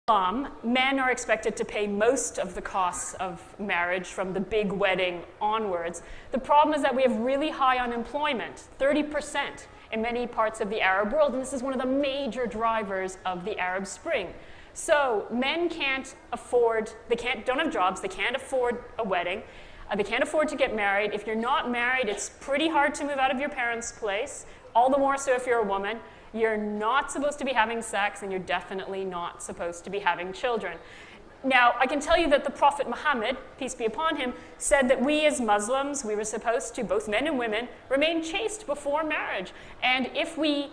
Men are expected to pay most of the costs of marriage from the big wedding onwards. The problem is that we have really high unemployment, 30% in many parts of the Arab world, and this is one of the major drivers of the Arab Spring. So men don't have jobs, they can't afford a wedding, they can't afford to get married. If you're not married, it's pretty hard to move out of your parents' place, all the more so if you're a woman. You're not supposed to be having sex, and you're definitely not supposed to be having children. Now, I can tell you that the Prophet Muhammad, peace be upon him, said that we as Muslims, we were supposed to, both men and women, remain chaste before marriage. And if we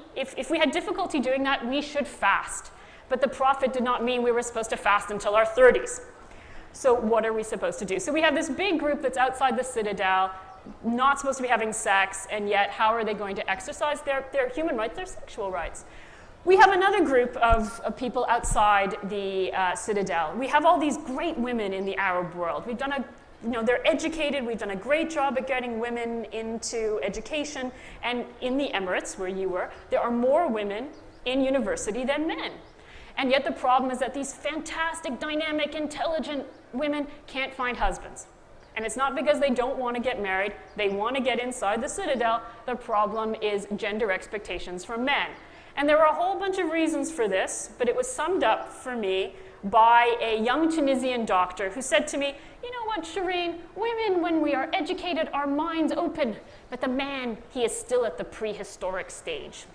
had difficulty doing that, we should fast. But the Prophet did not mean we were supposed to fast until our 30s. So what are we supposed to do? So we have this big group that's outside the Citadel, not supposed to be having sex, and yet how are they going to exercise their human rights, their sexual rights? We have another group of people outside the Citadel. We have all these great women in the Arab world. We've done they're educated, we've done a great job at getting women into education, and in the Emirates, where you were, there are more women in university than men. And yet the problem is that these fantastic, dynamic, intelligent women can't find husbands. And it's not because they don't want to get married, they want to get inside the Citadel. The problem is gender expectations from men. And there were a whole bunch of reasons for this, but it was summed up for me by a young Tunisian doctor who said to me, you know what, Shireen, women, when we are educated, our minds open, but the man, he is still at the prehistoric stage.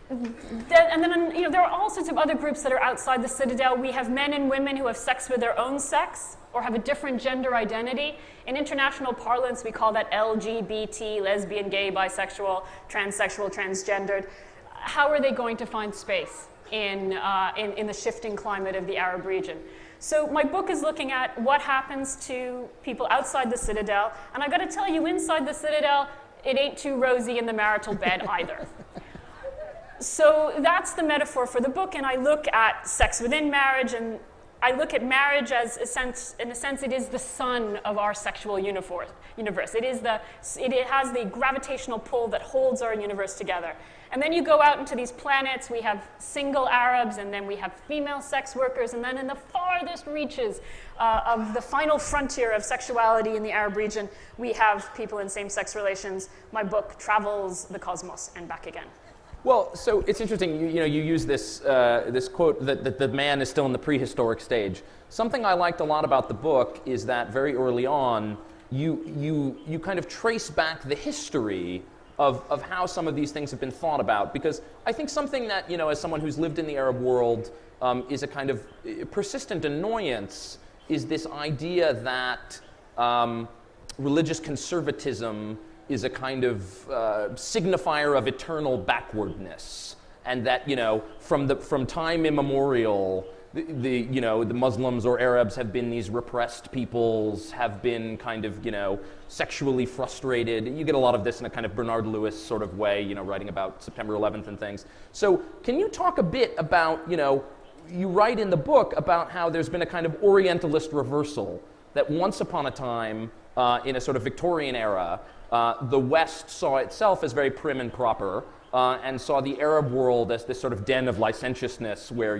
And then there are all sorts of other groups that are outside the Citadel. We have men and women who have sex with their own sex or have a different gender identity. In international parlance, we call that LGBT, lesbian, gay, bisexual, transsexual, transgendered. How are they going to find space in the shifting climate of the Arab region? So my book is looking at what happens to people outside the Citadel. And I got to tell you, inside the Citadel, it ain't too rosy in the marital bed either. So that's the metaphor for the book, and I look at sex within marriage, and I look at marriage as in a sense, it is the sun of our sexual universe. It has the gravitational pull that holds our universe together. And then you go out into these planets, we have single Arabs, and then we have female sex workers, and then in the farthest reaches of the final frontier of sexuality in the Arab region, we have people in same-sex relations. My book travels the cosmos and back again. Well, so it's interesting, you use this quote that the man is still in the prehistoric stage. Something I liked a lot about the book is that very early on, you kind of trace back the history of how some of these things have been thought about, because I think something that, as someone who's lived in the Arab world, is a kind of persistent annoyance is this idea that religious conservatism is a kind of signifier of eternal backwardness, and that from time immemorial, the Muslims or Arabs have been these repressed peoples, have been kind of sexually frustrated. You get a lot of this in a kind of Bernard Lewis sort of way, writing about September 11th and things. So can you talk a bit about you write in the book about how there's been a kind of Orientalist reversal, that once upon a time in a sort of Victorian era, the West saw itself as very prim and proper, and saw the Arab world as this sort of den of licentiousness where,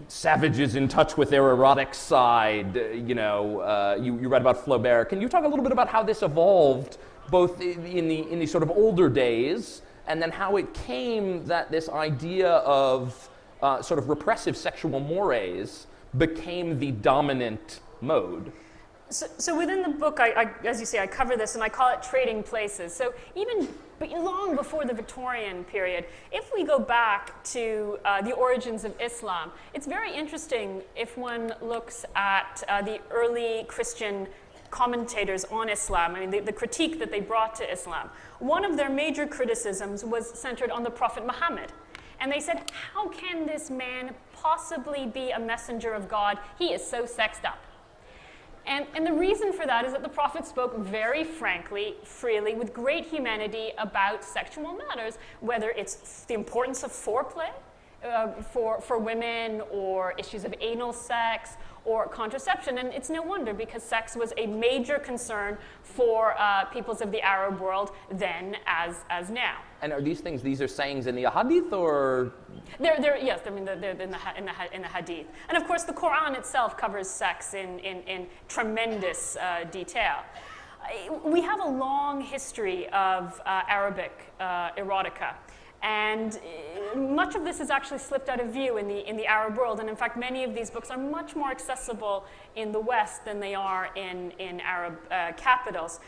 savages in touch with their erotic side. You read about Flaubert. Can you talk a little bit about how this evolved, both in the sort of older days, and then how it came that this idea of sort of repressive sexual mores became the dominant mode? So within the book, as you say, I cover this, and I call it trading places. So even long before the Victorian period, if we go back to the origins of Islam, it's very interesting if one looks at the early Christian commentators on Islam, the critique that they brought to Islam. One of their major criticisms was centered on the Prophet Muhammad. And they said, how can this man possibly be a messenger of God? He is so sexed up. And the reason for that is that the Prophet spoke very frankly, freely, with great humanity about sexual matters, whether it's the importance of foreplay for women, or issues of anal sex, or contraception. And it's no wonder, because sex was a major concern for peoples of the Arab world then as now. And are these things, these are sayings in the hadith, or? Yes, I mean, they're in the hadith. And of course, the Quran itself covers sex in tremendous detail. We have a long history of Arabic erotica. And much of this has actually slipped out of view in the Arab world. And in fact, many of these books are much more accessible in the West than they are in Arab capitals.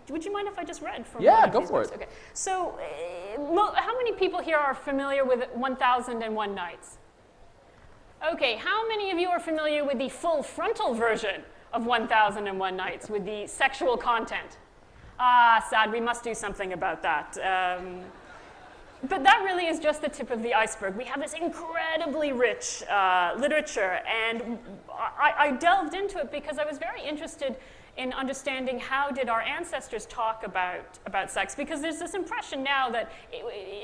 Would you mind if I just read from one of go these for books? it. Okay. So how many people here are familiar with 1001 Nights? Okay, how many of you are familiar with the full frontal version of 1001 Nights with the sexual content? Sad, we must do something about that. But that really is just the tip of the iceberg. We have this incredibly rich literature, and I delved into it because I was very interested in understanding how did our ancestors talk about sex, because there's this impression now that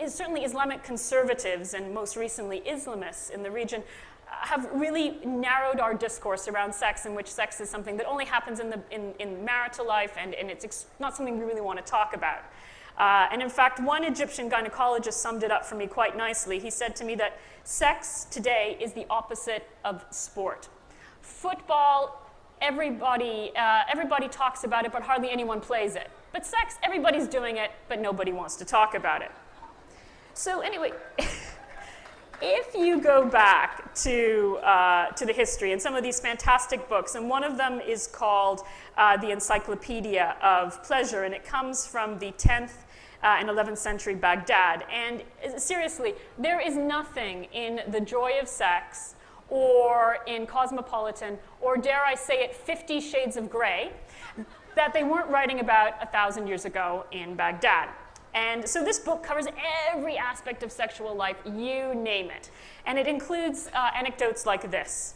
certainly Islamic conservatives and most recently Islamists in the region have really narrowed our discourse around sex, in which sex is something that only happens in marital life, and it's not something we really want to talk about. And in fact, one Egyptian gynecologist summed it up for me quite nicely. He said to me that sex today is the opposite of sport. Football, everybody talks about it, but hardly anyone plays it. But sex, everybody's doing it, but nobody wants to talk about it. So anyway, if you go back to the history and some of these fantastic books, and one of them is called the Encyclopedia of Pleasure, and it comes from the 10th and 11th century Baghdad. And seriously, there is nothing in The Joy of Sex or in Cosmopolitan, or dare I say it, 50 Shades of Grey, that they weren't writing about 1,000 years ago in Baghdad. And so this book covers every aspect of sexual life, you name it. And it includes anecdotes like this.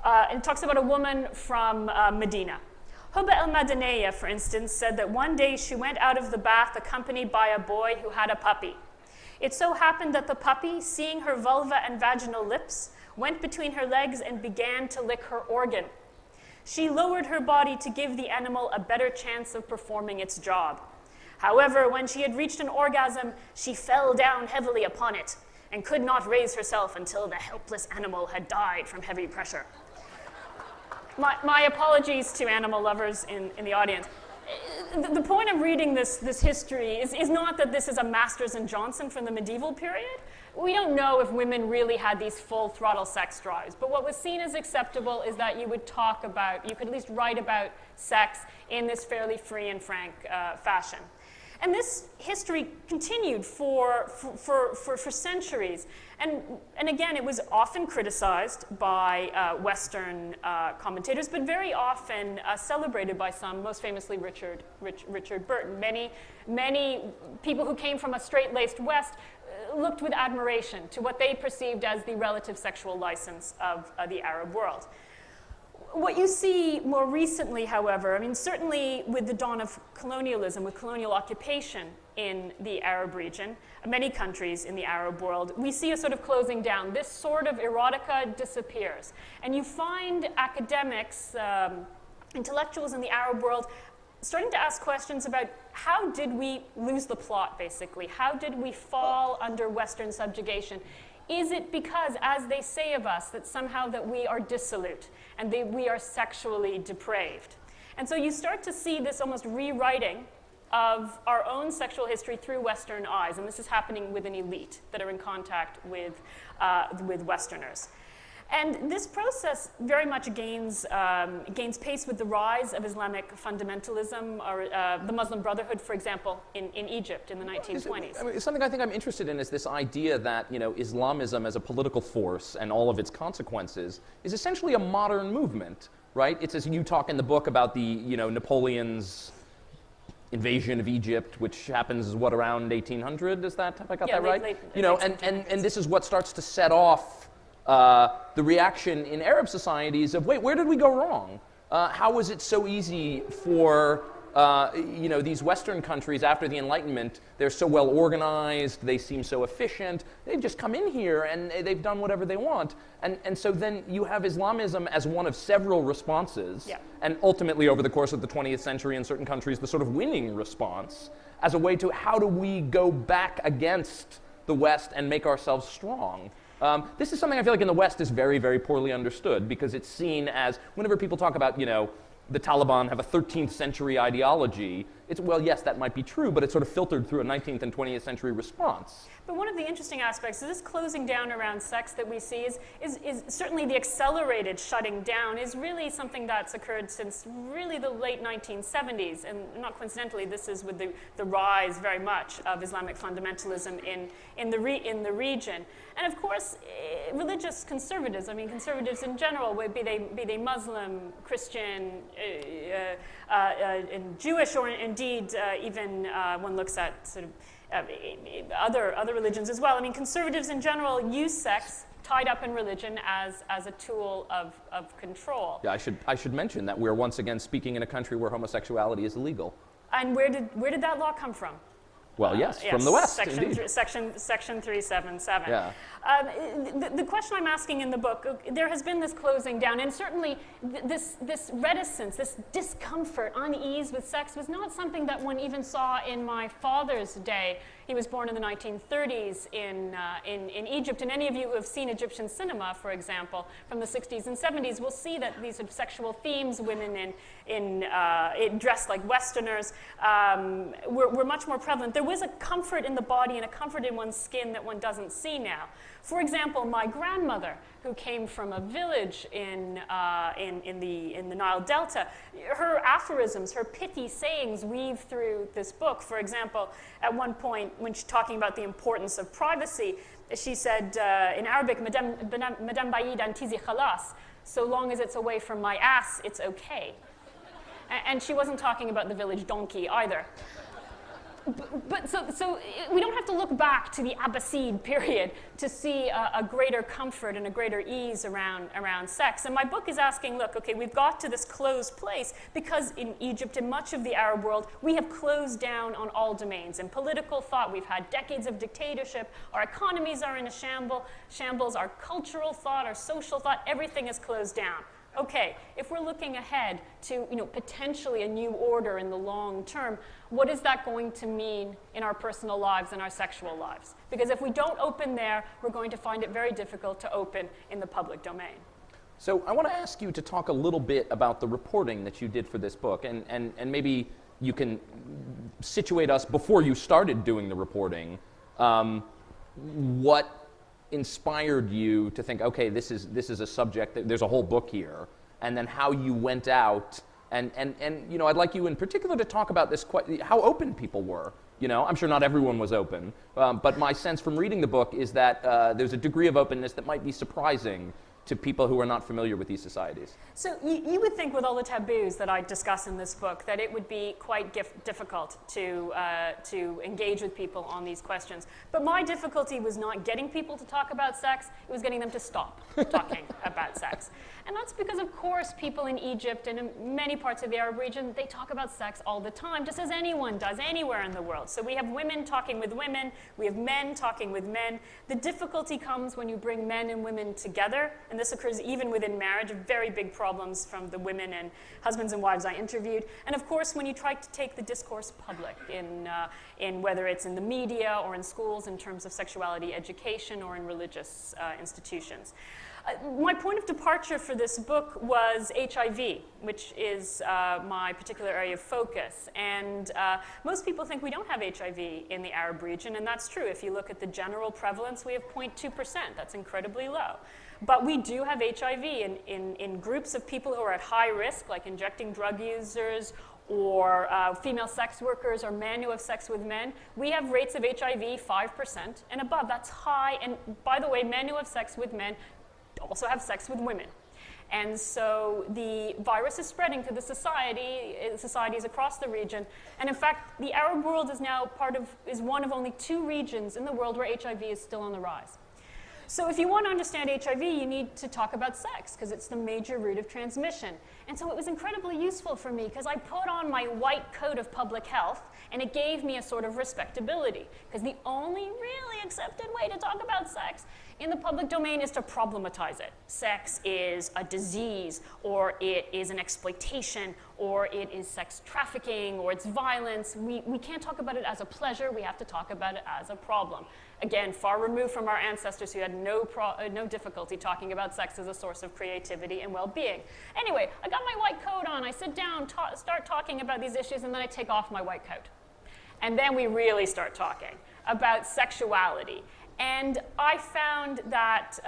It talks about a woman from Medina. Hubba al-Madaniyya, for instance, said that one day she went out of the bath accompanied by a boy who had a puppy. It so happened that the puppy, seeing her vulva and vaginal lips, went between her legs and began to lick her organ. She lowered her body to give the animal a better chance of performing its job. However, when she had reached an orgasm, she fell down heavily upon it and could not raise herself until the helpless animal had died from heavy pressure. My apologies to animal lovers in the audience. The point of reading this history is not that this is a Masters and Johnson from the medieval period. We don't know if women really had these full throttle sex drives, but what was seen as acceptable is that you would talk about, you could at least write about sex in this fairly free and frank fashion. And this history continued for centuries. And again, it was often criticized by Western commentators, but very often celebrated by some, most famously Richard Burton. Many people who came from a straight-laced West looked with admiration to what they perceived as the relative sexual license of the Arab world. What you see more recently, however, I mean, certainly with the dawn of colonialism, with colonial occupation in the Arab region, many countries in the Arab world, we see a sort of closing down. This sort of erotica disappears. And you find academics, intellectuals in the Arab world starting to ask questions about how did we lose the plot, basically? How did we fall under Western subjugation? Is it because, as they say of us, that somehow that we are dissolute and we are sexually depraved? And so you start to see this almost rewriting of our own sexual history through Western eyes, and this is happening with an elite that are in contact with Westerners. And this process very much gains pace with the rise of Islamic fundamentalism, or the Muslim Brotherhood, for example, in Egypt in the 1920s. Something I think I'm interested in is this idea that Islamism as a political force and all of its consequences is essentially a modern movement, right? It's as you talk in the book about the Napoleon's invasion of Egypt, which happens around 1800? Is that, have I got that right? Late and this is what starts to set off the reaction in Arab societies of, wait, where did we go wrong? How was it so easy for these Western countries after the Enlightenment, they're so well organized, they seem so efficient, they've just come in here and they've done whatever they want. And so then you have Islamism as one of several responses, and ultimately over the course of the 20th century in certain countries, the sort of winning response as a way to how do we go back against the West and make ourselves strong. This is something I feel like in the West is very, very poorly understood because it's seen as, whenever people talk about, the Taliban have a 13th century ideology, it's, well, yes, that might be true, but it's sort of filtered through a 19th and 20th century response. But one of the interesting aspects of this closing down around sex that we see is certainly the accelerated shutting down is really something that's occurred since really the late 1970s. And not coincidentally, this is with the rise very much of Islamic fundamentalism in the region. And of course, religious conservatives, I mean conservatives in general, be they Muslim, Christian, and Jewish, or indeed even one looks at sort of other religions as well. I mean, conservatives in general use sex tied up in religion as a tool of control. Yeah, I should mention that we're once again speaking in a country where homosexuality is illegal. And where did that law come from? Well, yes, from the West, Section indeed. Section 377. Yeah. The question I'm asking in the book, there has been this closing down, and certainly this reticence, this discomfort, unease with sex was not something that one even saw in my father's day. He was born in the 1930s in Egypt, and any of you who have seen Egyptian cinema, for example, from the 60s and 70s will see that these sort of sexual themes, women dressed like Westerners, were much more prevalent. There was a comfort in the body and a comfort in one's skin that one doesn't see now. For example, my grandmother, who came from a village in the Nile Delta, her aphorisms, her pithy sayings weave through this book. For example, at one point, when she's talking about the importance of privacy, she said in Arabic, Madame Baid antizi khalas, so long as it's away from my ass, it's okay. And she wasn't talking about the village donkey either. But so we don't have to look back to the Abbasid period to see a greater comfort and a greater ease around sex. And my book is asking, look, okay, we've got to this closed place because in Egypt and much of the Arab world, we have closed down on all domains. In political thought, we've had decades of dictatorship. Our economies are in a shambles. Our cultural thought, our social thought, everything is closed down. Okay, if we're looking ahead to potentially a new order in the long term, what is that going to mean in our personal lives and our sexual lives? Because if we don't open there, we're going to find it very difficult to open in the public domain. So I want to ask you to talk a little bit about the reporting that you did for this book, and maybe you can situate us before you started doing the reporting. What inspired you to think, okay, this is a subject, there's a whole book here, and then how you went out, and I'd like you in particular to talk about this, how open people were. I'm sure not everyone was open, but my sense from reading the book is that there's a degree of openness that might be surprising to people who are not familiar with these societies. So you would think with all the taboos that I discuss in this book that it would be quite difficult to engage with people on these questions. But my difficulty was not getting people to talk about sex, it was getting them to stop talking about sex. And that's because, of course, people in Egypt and in many parts of the Arab region, they talk about sex all the time, just as anyone does anywhere in the world. So we have women talking with women, we have men talking with men. The difficulty comes when you bring men and women together, and this occurs even within marriage, very big problems from the women and husbands and wives I interviewed. And of course, when you try to take the discourse public in whether it's in the media or in schools in terms of sexuality education or in religious institutions. My point of departure for this book was HIV, which is my particular area of focus. And most people think we don't have HIV in the Arab region, and that's true. If you look at the general prevalence, we have 0.2%. That's incredibly low. But we do have HIV in groups of people who are at high risk, like injecting drug users or female sex workers or men who have sex with men. We have rates of HIV 5% and above. That's high. And by the way, men who have sex with men also have sex with women. And so the virus is spreading to the societies across the region. And in fact, the Arab world is now is one of only 2 regions in the world where HIV is still on the rise. So if you want to understand HIV, you need to talk about sex, because it's the major route of transmission. And so it was incredibly useful for me, because I put on my white coat of public health, and it gave me a sort of respectability, because the only really accepted way to talk about sex in the public domain is to problematize it. Sex is a disease, or it is an exploitation, or it is sex trafficking, or it's violence. We can't talk about it as a pleasure, we have to talk about it as a problem. Again, far removed from our ancestors who had no difficulty talking about sex as a source of creativity and well-being. Anyway, I got my white coat on, I sit down, start talking about these issues, and then I take off my white coat. And then we really start talking about sexuality. And I found that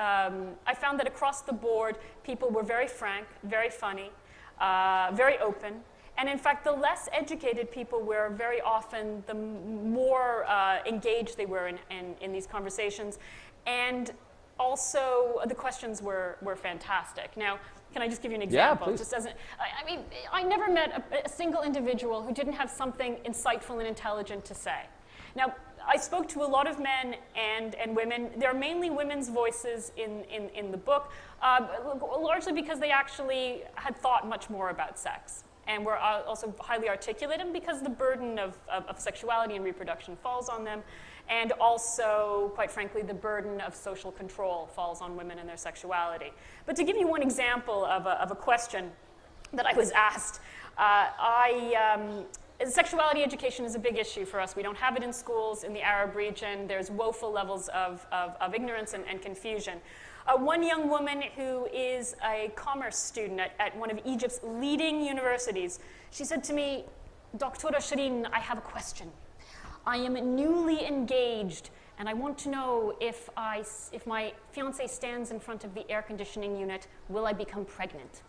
across the board, people were very frank, very funny, very open. And in fact, the less educated people were, very often the more engaged they were in these conversations. And also, the questions were fantastic. Now, can I just give you an example? Yeah, please. Just doesn't. I mean, I never met a single individual who didn't have something insightful and intelligent to say. Now, I spoke to a lot of men and women. There are mainly women's voices in the book, largely because they actually had thought much more about sex and were also highly articulate, and because the burden of sexuality and reproduction falls on them, and also, quite frankly, the burden of social control falls on women and their sexuality. But to give you one example of a question that I was asked, sexuality education is a big issue for us. We don't have it in schools in the Arab region. There's woeful levels of ignorance and confusion. One young woman who is a commerce student at one of Egypt's leading universities, she said to me, "Dr. Shireen, I have a question. I am newly engaged, and I want to know if my fiancé stands in front of the air conditioning unit, will I become pregnant?"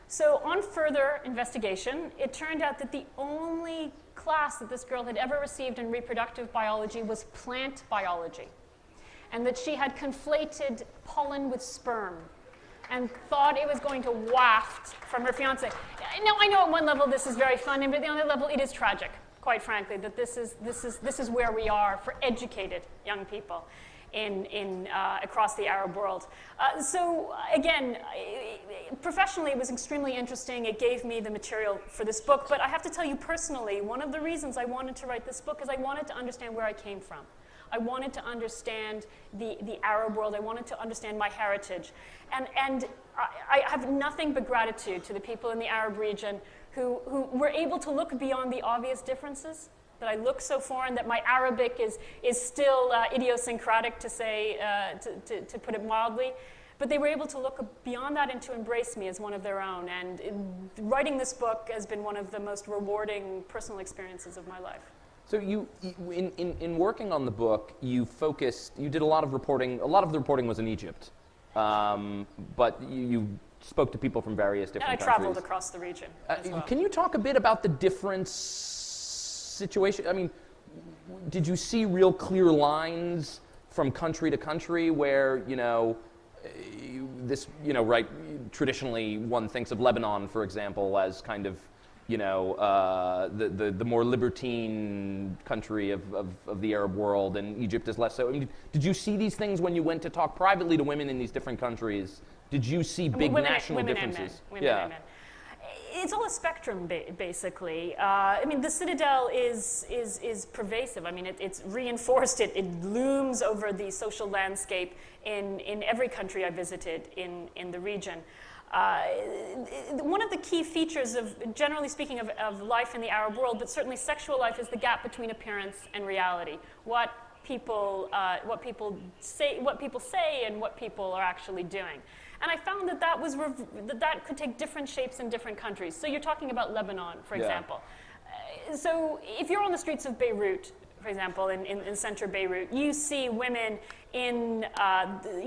So on further investigation, it turned out that the only class that this girl had ever received in reproductive biology was plant biology, and that she had conflated pollen with sperm and thought it was going to waft from her fiancé. Now, I know at one level this is very funny, but at the other level it is tragic, quite frankly, that this is where we are for educated young people across the Arab world. So again, professionally it was extremely interesting. It gave me the material for this book, but I have to tell you personally, one of the reasons I wanted to write this book is I wanted to understand where I came from. I wanted to understand the Arab world. I wanted to understand my heritage. And I have nothing but gratitude to the people in the Arab region who were able to look beyond the obvious differences, that I look so foreign, that my Arabic is still idiosyncratic, to say, to put it mildly. But they were able to look beyond that and to embrace me as one of their own. And writing this book has been one of the most rewarding personal experiences of my life. So in working on the book, you did a lot of reporting. A lot of the reporting was in Egypt, but you spoke to people from various different countries. And I traveled across the region as well. Can you talk a bit about the different situation? I mean, did you see real clear lines from country to country where, right, traditionally one thinks of Lebanon, for example, as kind of, the more libertine country of the Arab world, and Egypt is less so. I mean, did you see these things when you went to talk privately to women in these different countries? Did you see big national differences? Women and men. It's all a spectrum, basically. I mean, the Citadel is pervasive. I mean, it's reinforced. It looms over the social landscape in every country I visited in the region. One of the key features of, generally speaking, of life in the Arab world, but certainly sexual life, is the gap between appearance and reality. What people say, and what people are actually doing. And I found that could take different shapes in different countries. So you're talking about Lebanon, for example. So if you're on the streets of Beirut, for example, in center Beirut, you see women in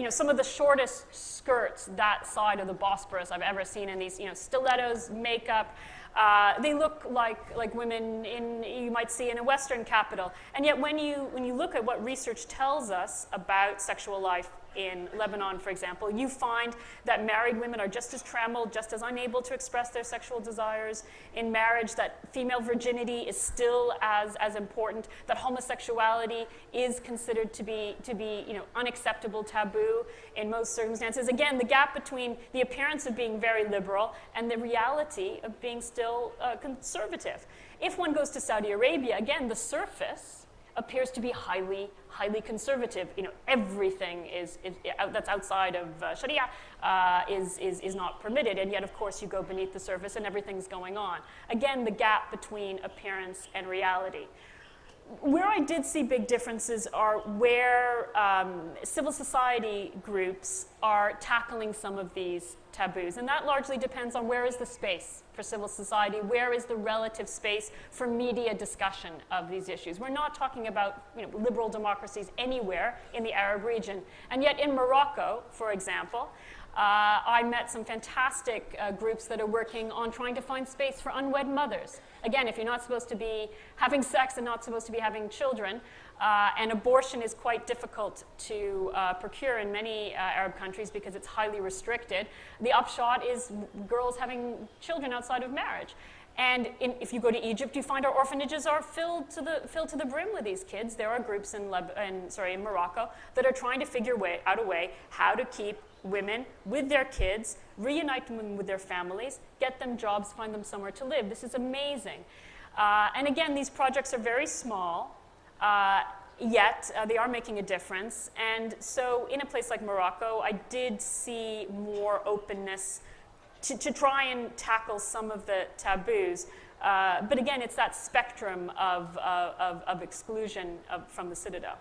some of the shortest skirts that side of the Bosporus I've ever seen, in these stilettos, makeup. They look like women you might see in a Western capital. And yet when you look at what research tells us about sexual life in Lebanon, for example, you find that married women are just as trammeled, just as unable to express their sexual desires in marriage, that female virginity is still as important, that homosexuality is considered to be unacceptable, taboo in most circumstances. Again, the gap between the appearance of being very liberal and the reality of being still conservative. If one goes to Saudi Arabia, again, the surface appears to be highly conservative. Everything that's outside of Sharia is not permitted, and yet, of course, you go beneath the surface and everything's going on. Again, the gap between appearance and reality. Where I did see big differences are where civil society groups are tackling some of these taboos. And that largely depends on where is the space for civil society, where is the relative space for media discussion of these issues. We're not talking about liberal democracies anywhere in the Arab region. And yet in Morocco, for example, I met some fantastic groups that are working on trying to find space for unwed mothers. Again, if you're not supposed to be having sex and not supposed to be having children, and abortion is quite difficult to procure in many Arab countries because it's highly restricted, the upshot is girls having children outside of marriage. And if you go to Egypt, you find our orphanages are filled to the brim with these kids. There are groups in Morocco that are trying to figure out a way how to keep women with their kids, reunite them with their families, get them jobs, find them somewhere to live. This is amazing. And again, these projects are very small, yet they are making a difference. And so in a place like Morocco, I did see more openness to try and tackle some of the taboos. But again, it's that spectrum of exclusion from the Citadel.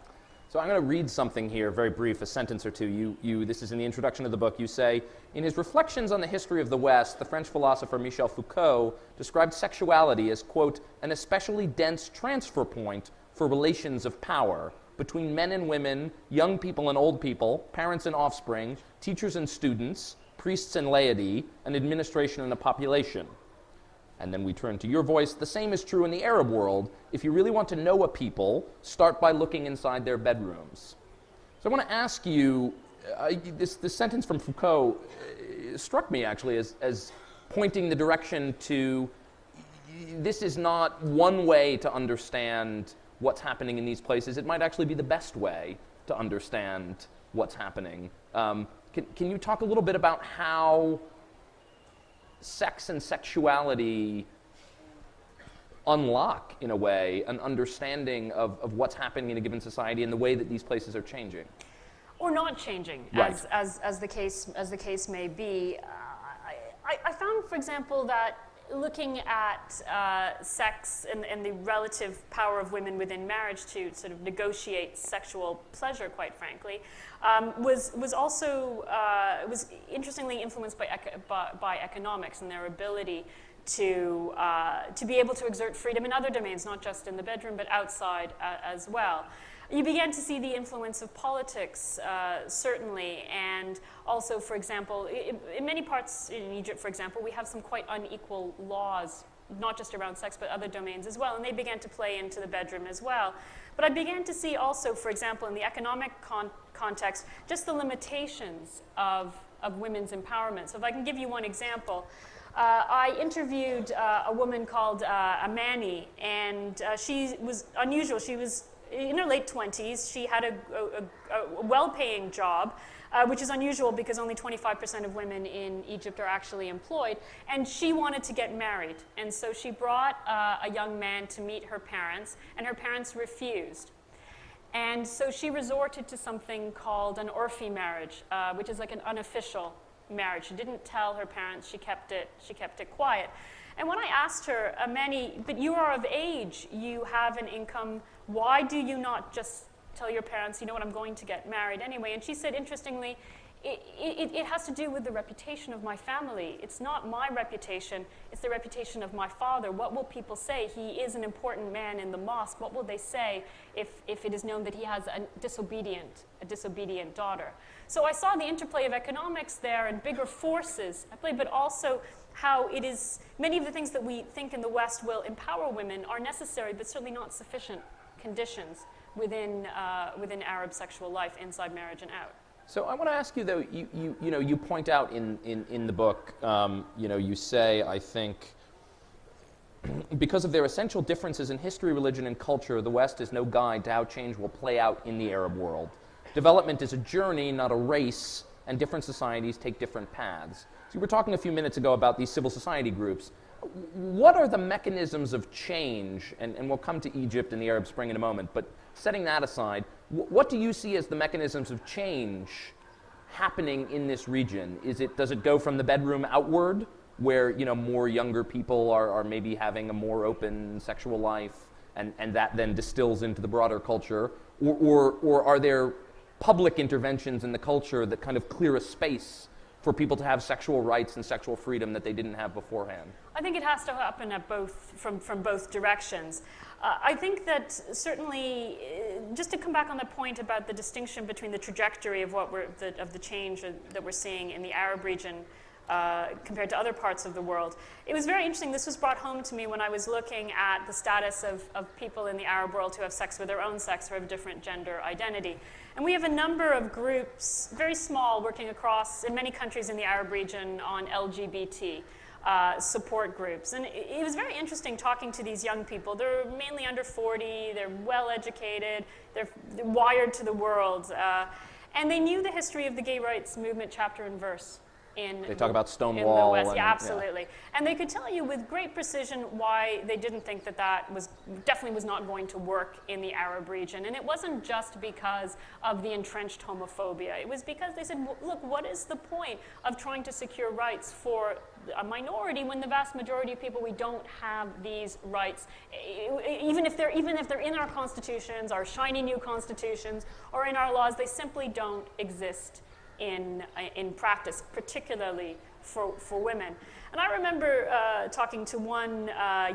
So I'm going to read something here, very brief, a sentence or two. This is in the introduction of the book. You say, in his reflections on the history of the West, the French philosopher Michel Foucault described sexuality as, quote, an especially dense transfer point for relations of power between men and women, young people and old people, parents and offspring, teachers and students, priests and laity, and administration and a population. And then we turn to your voice. The same is true in the Arab world. If you really want to know a people, start by looking inside their bedrooms. So I want to ask you, this sentence from Foucault struck me actually as pointing the direction to this is not one way to understand what's happening in these places. It might actually be the best way to understand what's happening. Can you talk a little bit about how sex and sexuality unlock, in a way, an understanding of what's happening in a given society and the way that these places are changing? Or not changing, right. as the case may be. I found, for example, that looking at sex and the relative power of women within marriage to sort of negotiate sexual pleasure, quite frankly, was also was interestingly influenced by economics and their ability to be able to exert freedom in other domains, not just in the bedroom, but outside as well. You began to see the influence of politics, certainly, and also, for example, in many parts in Egypt, for example, we have some quite unequal laws, not just around sex, but other domains as well, and they began to play into the bedroom as well. But I began to see also, for example, in the economic context, just the limitations of women's empowerment. So if I can give you one example, I interviewed a woman called Amani, and she was unusual. She was in her late 20s. She had a well-paying job, which is unusual because only 25% of women in Egypt are actually employed. And she wanted to get married. And so she brought a young man to meet her parents, and her parents refused. And so she resorted to something called an orphi marriage, which is like an unofficial marriage. She didn't tell her parents. She kept it quiet. And when I asked her, Manny, but you are of age, you have an income, why do you not just tell your parents, you know what, I'm going to get married anyway? And she said, interestingly, it has to do with the reputation of my family. It's not my reputation, it's the reputation of my father. What will people say? He is an important man in the mosque. What will they say if it is known that he has a disobedient daughter? So I saw the interplay of economics there and bigger forces at play, but also how it is, many of the things that we think in the West will empower women are necessary, but certainly not sufficient conditions within Arab sexual life, inside marriage and out. So I want to ask you, though, you point out in the book, you say, I think, because of their essential differences in history, religion, and culture, the West is no guide to how change will play out in the Arab world. Development is a journey, not a race, and different societies take different paths. So you were talking a few minutes ago about these civil society groups. What are the mechanisms of change, and we'll come to Egypt and the Arab Spring in a moment, but setting that aside, what do you see as the mechanisms of change happening in this region? Does it go from the bedroom outward, where more younger people are maybe having a more open sexual life, and that then distills into the broader culture, or are there public interventions in the culture that kind of clear a space for people to have sexual rights and sexual freedom that they didn't have beforehand? I think it has to happen at from both directions. I think that certainly, just to come back on the point about the distinction between the trajectory of the change that we're seeing in the Arab region compared to other parts of the world, it was very interesting. This was brought home to me when I was looking at the status of people in the Arab world who have sex with their own sex, who have a different gender identity. And we have a number of groups, very small, working across in many countries in the Arab region on LGBT support groups. And it was very interesting talking to these young people. They're mainly under 40, they're well educated, they're wired to the world, and they knew the history of the gay rights movement chapter and verse. They talk about Stonewall. In the West. Yeah, absolutely. Yeah. And they could tell you with great precision why they didn't think that definitely was not going to work in the Arab region. And it wasn't just because of the entrenched homophobia. It was because they said, look, what is the point of trying to secure rights for a minority when the vast majority of people, we don't have these rights? Even if they're in our constitutions, our shiny new constitutions, or in our laws, they simply don't exist in practice, particularly for women. And I remember talking to one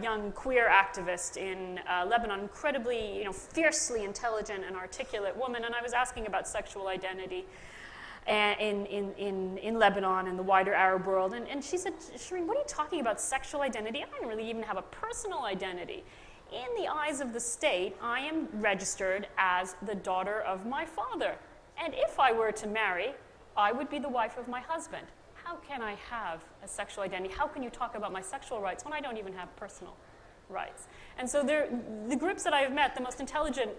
young queer activist in Lebanon, incredibly, fiercely intelligent and articulate woman, and I was asking about sexual identity in Lebanon and the wider Arab world, and she said, Shireen, what are you talking about sexual identity? I don't really even have a personal identity. In the eyes of the state, I am registered as the daughter of my father, and if I were to marry, I would be the wife of my husband. How can I have a sexual identity? How can you talk about my sexual rights when I don't even have personal rights? And so the groups that I have met, the most intelligent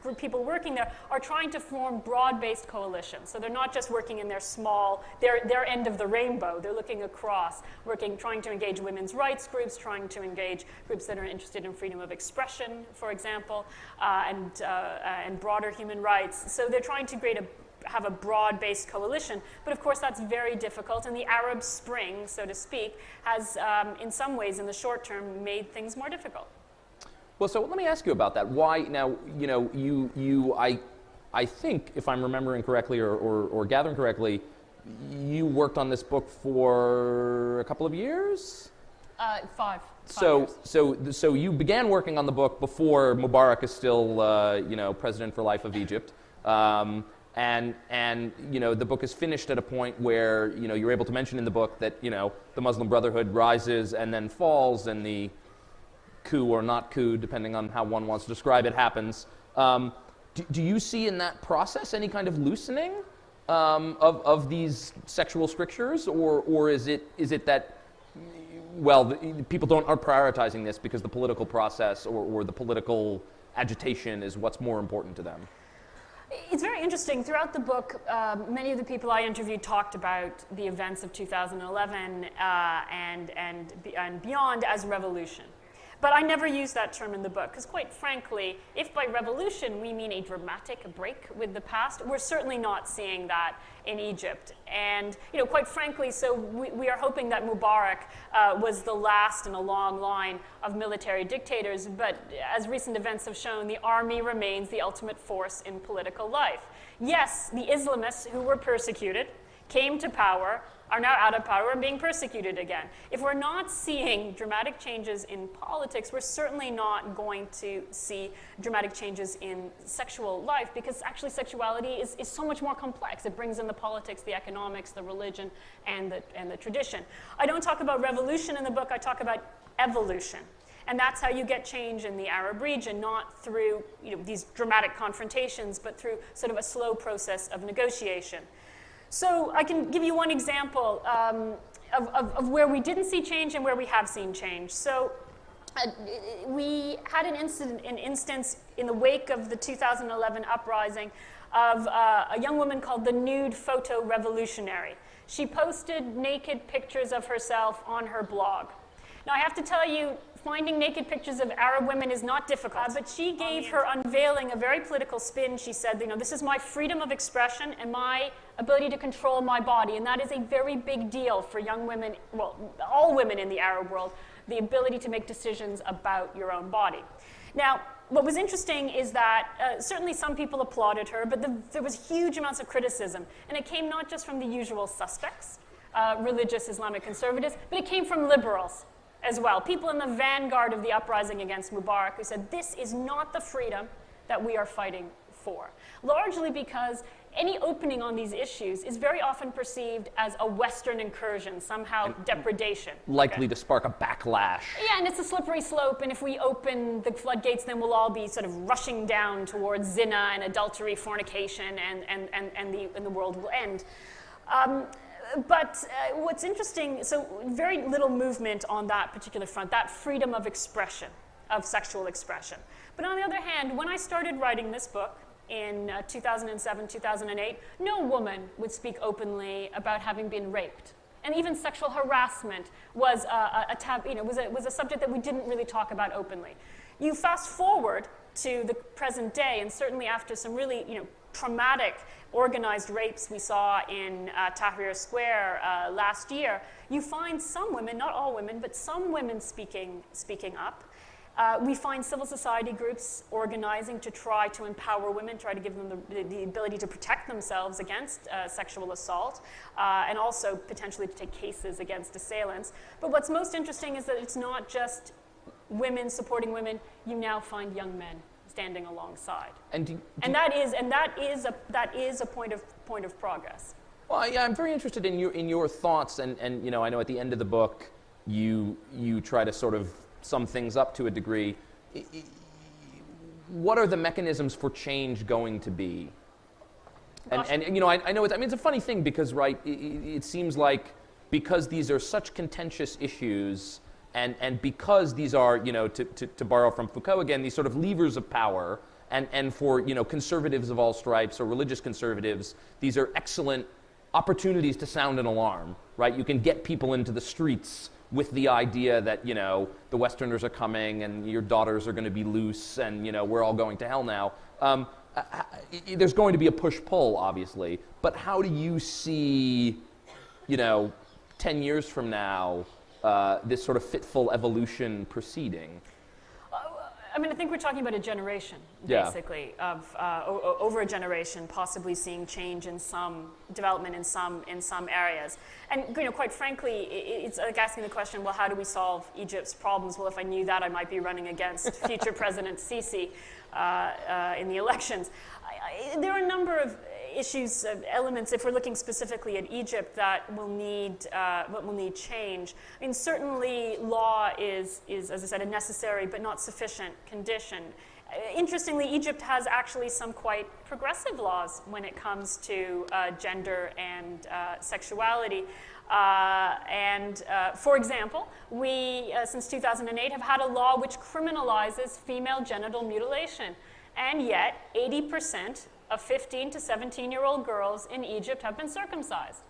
group people working there, are trying to form broad-based coalitions. So they're not just working in their end of the rainbow. They're looking across, trying to engage women's rights groups, trying to engage groups that are interested in freedom of expression, for example, and broader human rights. So they're trying to have a broad-based coalition, but of course that's very difficult, and the Arab Spring, so to speak, has in some ways in the short term made things more difficult. Well, so let me ask you about that. Why now, I think, if I'm remembering correctly or gathering correctly, you worked on this book for a couple of years? Five So years. So you began working on the book before Mubarak is still, president for life of Egypt. And the book is finished at a point where you're able to mention in the book that the Muslim Brotherhood rises and then falls, and the coup or not coup, depending on how one wants to describe it, happens. Do you see in that process any kind of loosening of these sexual strictures, or is it that people aren't prioritizing this because the political process or the political agitation is what's more important to them? It's very interesting. Throughout the book, many of the people I interviewed talked about the events of 2011 and beyond as revolution. But I never use that term in the book, because quite frankly, if by revolution we mean a dramatic break with the past, we're certainly not seeing that in Egypt. And quite frankly, so we are hoping that Mubarak was the last in a long line of military dictators, but as recent events have shown, the army remains the ultimate force in political life. Yes, the Islamists who were persecuted came to power, are now out of power and being persecuted again. If we're not seeing dramatic changes in politics, we're certainly not going to see dramatic changes in sexual life, because actually sexuality is so much more complex. It brings in the politics, the economics, the religion, and the tradition. I don't talk about revolution in the book, I talk about evolution. And that's how you get change in the Arab region, not through these dramatic confrontations, but through sort of a slow process of negotiation. So I can give you one example of where we didn't see change and where we have seen change. So we had an instance in the wake of the 2011 uprising of a young woman called the Nude Photo Revolutionary. She posted naked pictures of herself on her blog. Now, I have to tell you, finding naked pictures of Arab women is not difficult, but she gave her unveiling a very political spin. She said, this is my freedom of expression and my ability to control my body, and that is a very big deal for young women, well, all women in the Arab world, the ability to make decisions about your own body. Now, what was interesting is that certainly some people applauded her, but there was huge amounts of criticism, and it came not just from the usual suspects, religious Islamic conservatives, but it came from liberals as well, people in the vanguard of the uprising against Mubarak who said this is not the freedom that we are fighting for, largely because any opening on these issues is very often perceived as a Western incursion, somehow depredation. Likely to spark a backlash. Yeah, and it's a slippery slope, and if we open the floodgates, then we'll all be sort of rushing down towards zina and adultery, fornication, and the world will end. But what's interesting, so very little movement on that particular front, that freedom of expression, of sexual expression. But on the other hand, when I started writing this book, in 2007, 2008, no woman would speak openly about having been raped. And even sexual harassment was was a subject that we didn't really talk about openly. You fast forward to the present day, and certainly after some really traumatic organized rapes we saw in Tahrir Square last year, you find some women, not all women, but some women speaking up. We find civil society groups organizing to try to empower women, try to give them the ability to protect themselves against sexual assault, and also potentially to take cases against assailants. But what's most interesting is that it's not just women supporting women. You now find young men standing alongside, and that is a point of progress. Well, yeah, I'm very interested in your thoughts, and I know at the end of the book you try to sort of sum things up to a degree. What are the mechanisms for change going to be? And I know it's a funny thing because it seems like because these are such contentious issues and because these are to borrow from Foucault again, these sort of levers of power and for conservatives of all stripes or religious conservatives, these are excellent opportunities to sound an alarm, right? You can get people into the streets with the idea that, the Westerners are coming and your daughters are going to be loose and, we're all going to hell now. There's going to be a push-pull, obviously. But how do you see, 10 years from now, this sort of fitful evolution proceeding? I think we're talking about a generation, basically, of over a generation, possibly seeing change in some development in some areas. And quite frankly, it's like asking the question, well, how do we solve Egypt's problems? Well, if I knew that, I might be running against future President Sisi in the elections. There are a number of issues, elements, if we're looking specifically at Egypt, that will need change. Certainly law is, as I said, a necessary but not sufficient condition. Interestingly, Egypt has actually some quite progressive laws when it comes to gender and sexuality. For example, we, since 2008, have had a law which criminalizes female genital mutilation. And yet, 80% of 15 to 17-year-old girls in Egypt have been circumcised.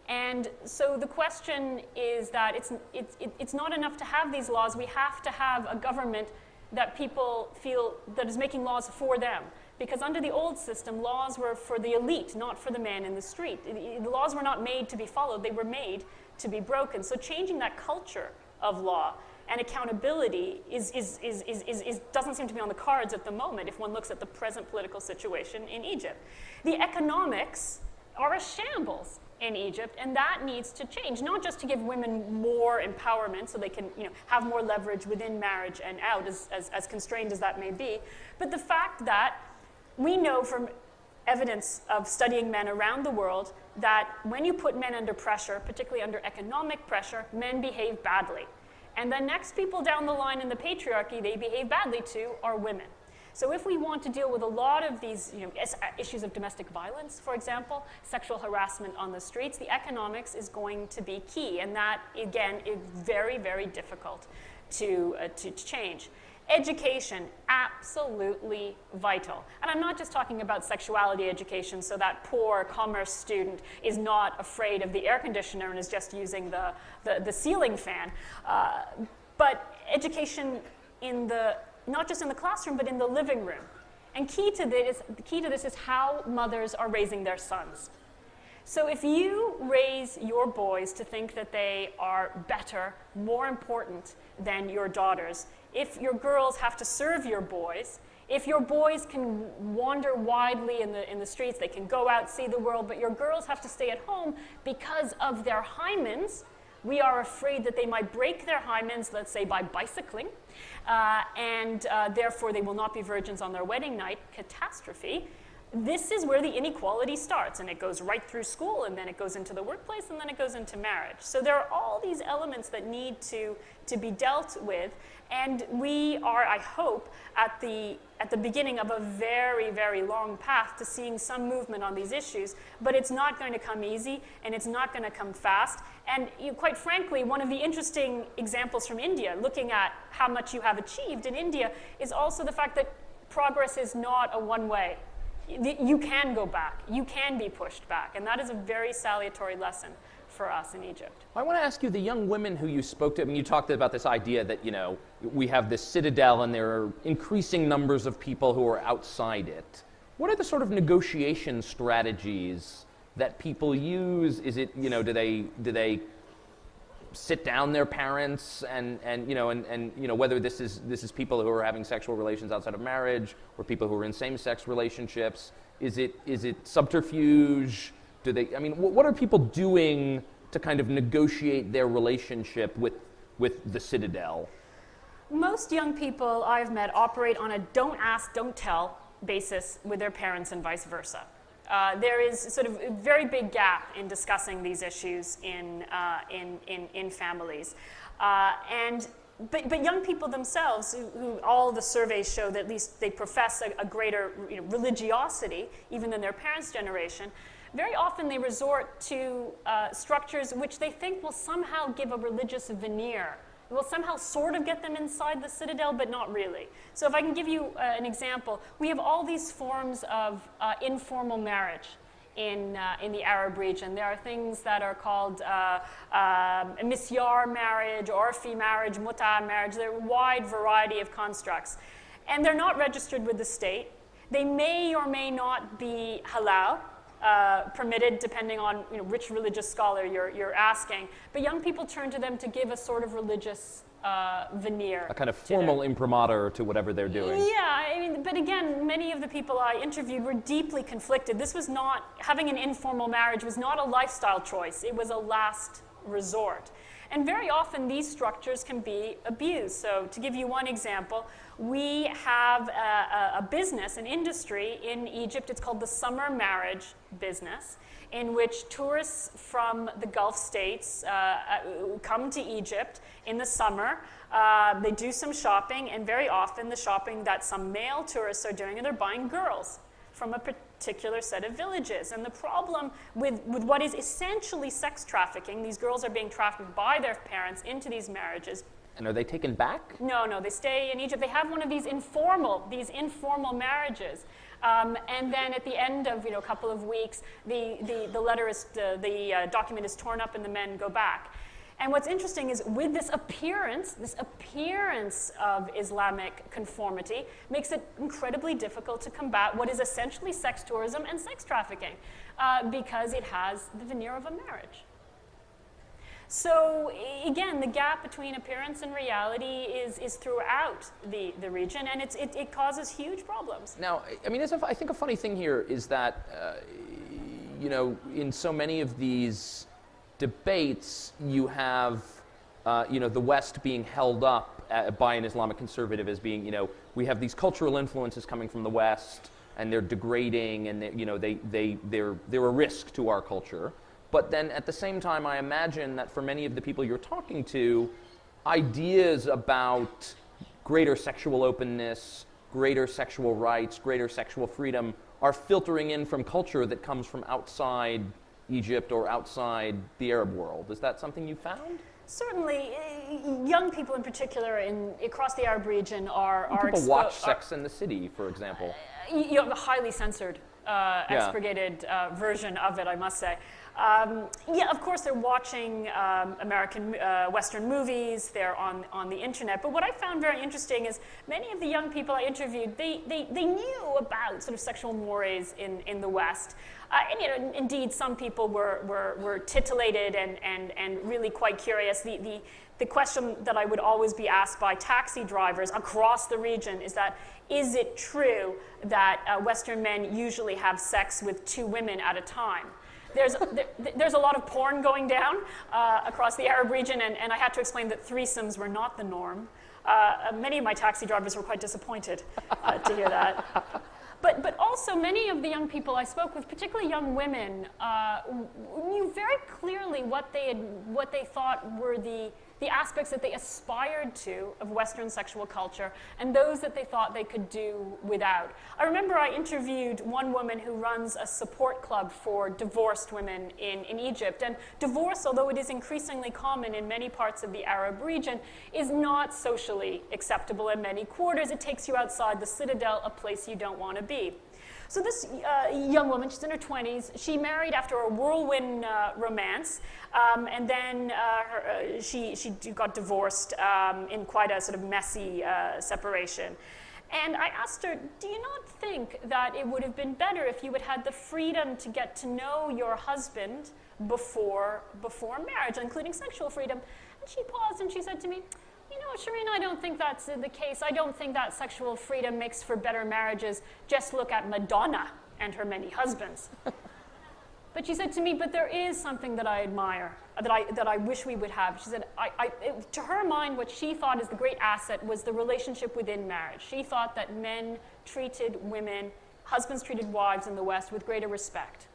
And so the question is that it's not enough to have these laws. We have to have a government that people feel that is making laws for them. Because under the old system, laws were for the elite, not for the man in the street. The laws were not made to be followed. They were made to be broken. So changing that culture of law and accountability doesn't seem to be on the cards at the moment if one looks at the present political situation in Egypt. The economics are a shambles in Egypt, and that needs to change, not just to give women more empowerment so they can have more leverage within marriage and out, as constrained as that may be, but the fact that we know from evidence of studying men around the world that when you put men under pressure, particularly under economic pressure, men behave badly. And the next people down the line in the patriarchy they behave badly to are women. So if we want to deal with a lot of these issues of domestic violence, for example, sexual harassment on the streets, the economics is going to be key. And that, again, is very, very difficult to change. Education, absolutely vital. And I'm not just talking about sexuality education, so that poor commerce student is not afraid of the air conditioner and is just using the ceiling fan. But education not just in the classroom, but in the living room. And key to this is how mothers are raising their sons. So if you raise your boys to think that they are better, more important than your daughters, if your girls have to serve your boys, if your boys can wander widely in the streets, they can go out, see the world, but your girls have to stay at home because of their hymens, we are afraid that they might break their hymens, let's say by bicycling, and therefore they will not be virgins on their wedding night. Catastrophe. This is where the inequality starts, and it goes right through school, and then it goes into the workplace, and then it goes into marriage. So there are all these elements that need to be dealt with, and we are, I hope, at the beginning of a very, very long path to seeing some movement on these issues, but it's not going to come easy, and it's not going to come fast. And quite frankly, one of the interesting examples from India, looking at how much you have achieved in India, is also the fact that progress is not a one-way. You can go back. You can be pushed back. And that is a very salutary lesson for us in Egypt. I want to ask you, the young women who you spoke to, I mean, you talked about this idea that, we have this citadel and there are increasing numbers of people who are outside it. What are the sort of negotiation strategies that people use? Is it, do they sit down their parents and whether this is people who are having sexual relations outside of marriage or people who are in same-sex relationships? Is it subterfuge? What are people doing to kind of negotiate their relationship with the citadel? Most young people I've met operate on a don't ask, don't tell basis with their parents and vice versa. There is sort of a very big gap in discussing these issues in families. But young people themselves, who all the surveys show that at least they profess a greater religiosity, even than their parents' generation, very often they resort to structures which they think will somehow give a religious veneer. It will somehow sort of get them inside the citadel, but not really. So if I can give you an example, we have all these forms of informal marriage in the Arab region. There are things that are called misyar marriage, orfi marriage, muta marriage. There are a wide variety of constructs. And they're not registered with the state. They may or may not be halal. Permitted depending on which religious scholar you're asking. But young people turn to them to give a sort of religious veneer. A kind of formal imprimatur to whatever they're doing. Yeah, but again, many of the people I interviewed were deeply conflicted. This was not, having an informal marriage was not a lifestyle choice. It was a last resort. And very often these structures can be abused. So to give you one example, we have a business, an industry in Egypt. It's called the summer marriage business, in which tourists from the Gulf states come to Egypt in the summer. They do some shopping, and very often the shopping that some male tourists are doing, and they're buying girls from a particular set of villages. And the problem with what is essentially sex trafficking, these girls are being trafficked by their parents into these marriages. And are they taken back? No, they stay in Egypt. They have one of these informal marriages. And then at the end of a couple of weeks, the document is torn up and the men go back. And what's interesting is with this appearance of Islamic conformity makes it incredibly difficult to combat what is essentially sex tourism and sex trafficking because it has the veneer of a marriage. So again, the gap between appearance and reality is throughout the region, and it causes huge problems. Now, I think a funny thing here is that, in so many of these debates, you have, the West being held up by an Islamic conservative as being, we have these cultural influences coming from the West, and they're degrading, and they're a risk to our culture. But then at the same time, I imagine that for many of the people you're talking to, ideas about greater sexual openness, greater sexual rights, greater sexual freedom are filtering in from culture that comes from outside Egypt or outside the Arab world. Is that something you found? Certainly, young people in particular across the Arab region are people watch Sex and the City, for example. You know, the highly censored, expurgated version of it, I must say. Yeah, of course they're watching American Western movies, they're on the internet, but what I found very interesting is many of the young people I interviewed, they knew about sort of sexual mores in the West. And you know, indeed, some people were titillated and really quite curious. The question that I would always be asked by taxi drivers across the region is that, is it true that Western men usually have sex with 2 women at a time? There's a lot of porn going down across the Arab region, and I had to explain that threesomes were not the norm. Many of my taxi drivers were quite disappointed to hear that. But also many of the young people I spoke with, particularly young women, knew very clearly what they thought were the aspects that they aspired to of Western sexual culture and those that they thought they could do without. I remember I interviewed one woman who runs a support club for divorced women in Egypt. And divorce, although it is increasingly common in many parts of the Arab region, is not socially acceptable in many quarters. It takes you outside the Citadel, a place you don't want to be. So this young woman, she's in her 20s, she married after a whirlwind romance, and then she got divorced in quite a sort of messy separation. And I asked her, do you not think that it would have been better if you had had the freedom to get to know your husband before marriage, including sexual freedom? And she paused and she said to me, you know, Shireen, I don't think that's the case. I don't think that sexual freedom makes for better marriages. Just look at Madonna and her many husbands. But she said to me, but there is something that I admire, that I wish we would have. She said, to her mind, what she thought is the great asset was the relationship within marriage. She thought that men treated women, husbands treated wives in the West with greater respect.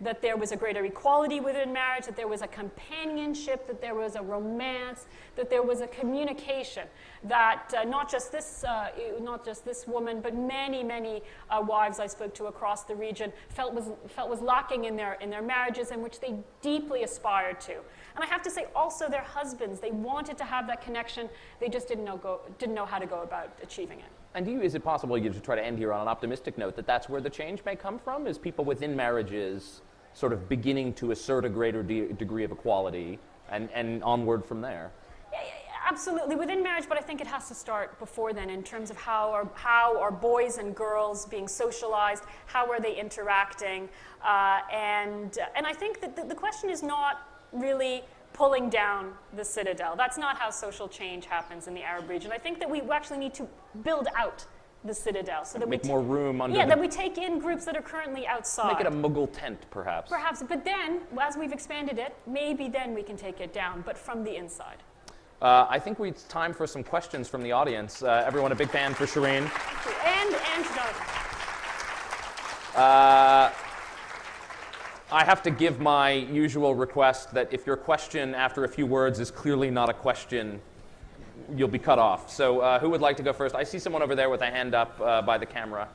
That there was a greater equality within marriage, that there was a companionship, that there was a romance, that there was a communication, that not just this woman, but many wives I spoke to across the region felt was lacking in their marriages, and which they deeply aspired to. And I have to say, also their husbands, they wanted to have that connection, they just didn't know how to go about achieving it. And is it possible you to try to end here on an optimistic note that that's where the change may come from? Is people within marriages sort of beginning to assert a greater degree of equality and onward from there? Yeah, absolutely, within marriage, but I think it has to start before then in terms of how are boys and girls being socialized, how are they interacting, and I think that the question is not really pulling down the Citadel. That's not how social change happens in the Arab region. I think that we actually need to build out the Citadel so that make more room under. Yeah, that we take in groups that are currently outside. Make it a Mughal tent, perhaps. Perhaps, but then, as we've expanded it, maybe then we can take it down, but from the inside. I think it's time for some questions from the audience. Everyone a big fan for Shireen. Thank you. And Jonathan. I have to give my usual request that if your question after a few words is clearly not a question, you'll be cut off. So who would like to go first? I see someone over there with a hand up by the camera.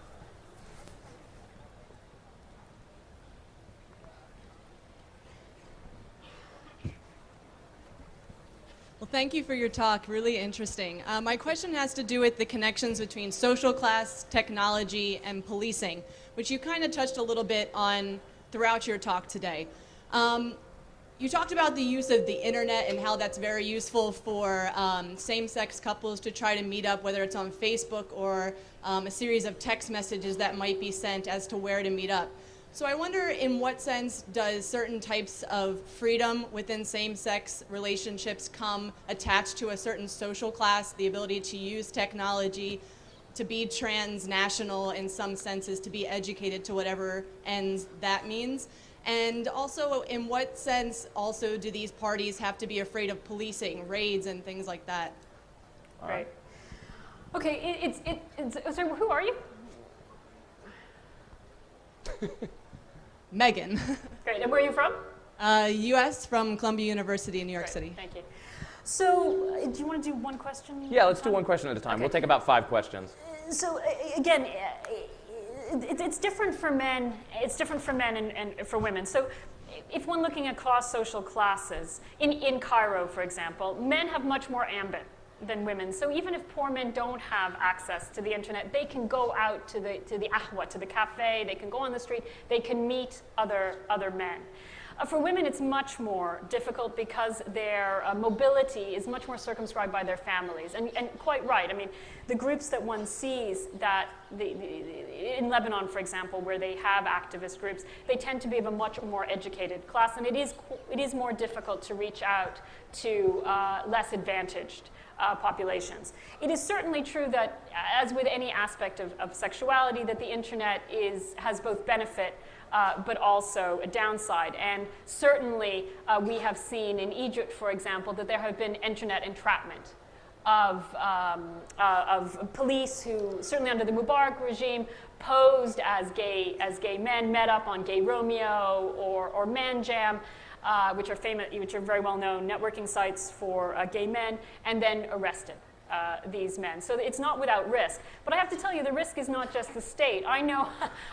Well, thank you for your talk. Really interesting. My question has to do with the connections between social class, technology, and policing, which you kind of touched a little bit on throughout your talk today. You talked about the use of the internet and how that's very useful for same-sex couples to try to meet up, whether it's on Facebook or a series of text messages that might be sent as to where to meet up. So I wonder, in what sense does certain types of freedom within same-sex relationships come attached to a certain social class, the ability to use technology, to be transnational in some senses, to be educated to whatever ends that means? And also, in what sense also do these parties have to be afraid of policing, raids, and things like that? Right. Okay, so who are you? Megan. Great, and where are you from? U.S. from Columbia University in New York City. Thank you. So, do you want to do one question? Yeah, let's do one question at a time. Okay. We'll take about 5 questions. So again, it's different for men. It's different for men and for women. So if one looking across social classes, in Cairo, for example, men have much more ambit than women. So even if poor men don't have access to the internet, they can go out to the ahwa, to the cafe. They can go on the street. They can meet other men. For women, it's much more difficult because their mobility is much more circumscribed by their families. And quite right. I mean, the groups that one sees that, in Lebanon, for example, where they have activist groups, they tend to be of a much more educated class. And it is more difficult to reach out to less advantaged populations. It is certainly true that, as with any aspect of sexuality, that the internet has both benefit but also a downside. And certainly we have seen in Egypt, for example, that there have been internet entrapment of police who, certainly under the Mubarak regime, posed as gay men, met up on Gay Romeo or Man Jam, which are very well-known networking sites for gay men, and then arrested these men. So it's not without risk. But I have to tell you, the risk is not just the state. I know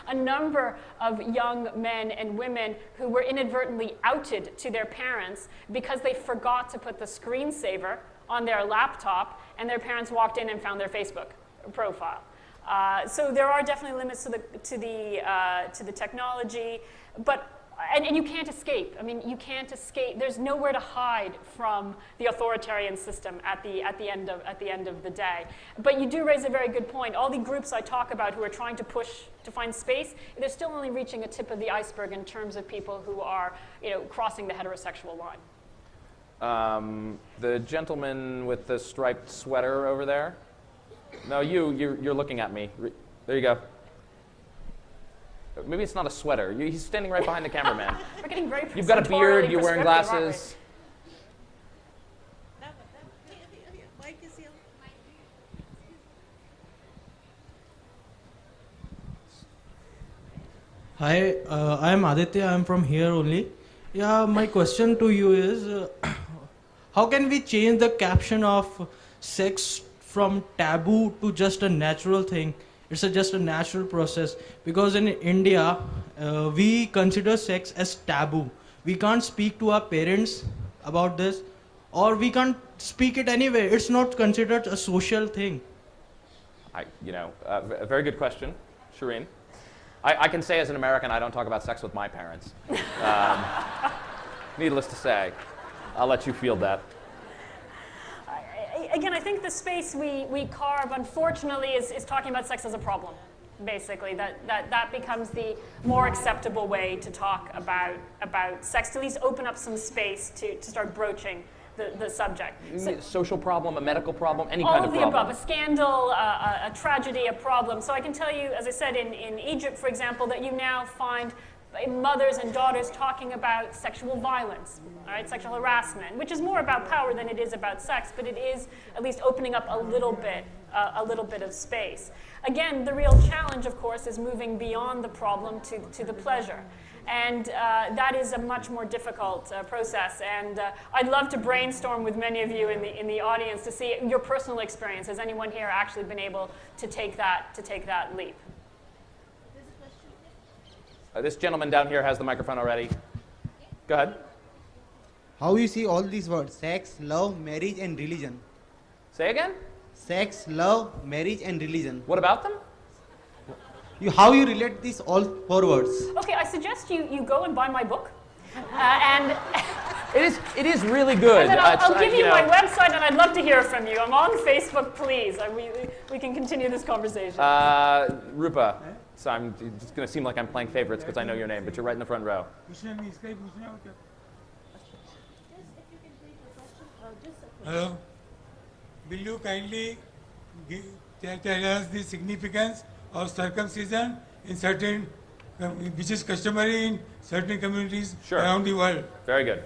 a number of young men and women who were inadvertently outed to their parents because they forgot to put the screensaver on their laptop, and their parents walked in and found their Facebook profile. So there are definitely limits to the technology, but and you can't escape. I mean, you can't escape. There's nowhere to hide from the authoritarian system at the end of the day. But you do raise a very good point. All the groups I talk about who are trying to push to find space, they're still only reaching a tip of the iceberg in terms of people who are, crossing the heterosexual line. The gentleman with the striped sweater over there. No, you're looking at me. There you go. Maybe it's not a sweater. He's standing right behind the cameraman. We're getting very You've got a beard, you're wearing prescriptive, glasses. Hi, I am Aditya. I am from here only. Yeah, my question to you is, how can we change the caption of sex from taboo to just a natural thing? It's just a natural process, because in India, we consider sex as taboo. We can't speak to our parents about this, or we can't speak it anyway. It's not considered a social thing. A very good question, Shireen. I can say as an American, I don't talk about sex with my parents. Needless to say, I'll let you field that. Again, I think the space we carve, unfortunately, is talking about sex as a problem, basically. That becomes the more acceptable way to talk about sex, to at least open up some space to start broaching the subject. So, social problem, a medical problem, any kind of problem. All of the above, a scandal, a tragedy, a problem. So I can tell you, as I said, in Egypt, for example, that you now find mothers and daughters talking about sexual violence, all right, sexual harassment, which is more about power than it is about sex, but it is at least opening up a little bit of space. Again, the real challenge, of course, is moving beyond the problem to the pleasure. And that is a much more difficult process. And I'd love to brainstorm with many of you in the audience to see your personal experience. Has anyone here actually been able to take that leap? This gentleman down here has the microphone already. Go ahead. How you see all these words? Sex, love, marriage, and religion. Say again? Sex, love, marriage, and religion. What about them? How you relate these all 4 words? Okay, I suggest you go and buy my book. And it is really good. And then I'll give you my website, and I'd love to hear from you. I'm on Facebook, please. We can continue this conversation. Rupa. So I'm just going to seem like I'm playing favorites because I know your name, but you're right in the front row. Hello. Will you kindly tell us the significance of circumcision in certain, which is customary in certain communities around the world? Very good.